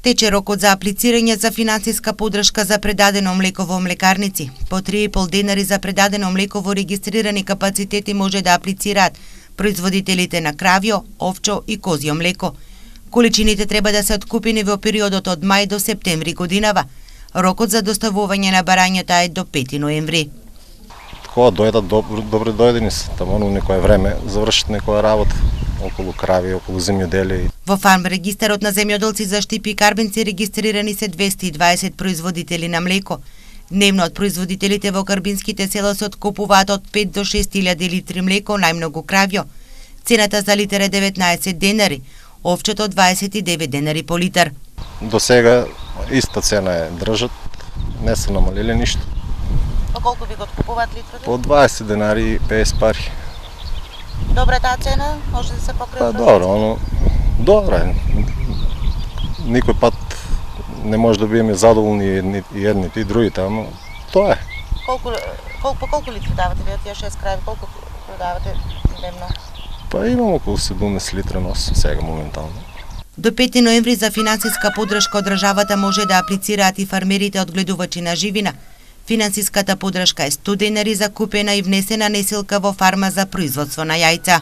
Тече рокот за аплицирање за финансиска поддршка за предадено млеко во млекарници. По 3,5 денари за предадено млеко во регистрирани капацитети може да аплицираат производителите на кравјо, овчо и козјо млеко. Количините треба да се откупени во периодот од мај до септември годинава. Рокот за доставување на барањата е до 5 ноември. Кога дојдат добри дојдени се, тамо некое време завршат некоја работа околу крави, околу земјоделие. Во фарм регистарот на земјоделци за Штипи и Карбенци регистрирани се 220 производители на млеко. Дневно од производителите во карбинските села се откупуваат од 5 до 6.000 литри млеко, најмногу кравјо. Цената за литар е 19 денари, овчето 29 денари по литар. До сега иста цена е држат, не се намалиле ништо. По колку ви го откупуваат литрот? По 20 денари и 50 пари. Добра таа цена, може да се покрие? Па добро, добре. Никој пат не може да биеме задоволни и едните и другите, ама тоа е. По колку литри давате ви од тие 6 крави, колку продавате дневно? Па имам околу 17 литра нос сега моментално. До 5 ноември за финансиска поддршка од државата може да аплицираат и фармерите одгледувачи на живина. Финансиската поддршка е 100 денари за купена и внесена несилка во фарма за производство на јајца.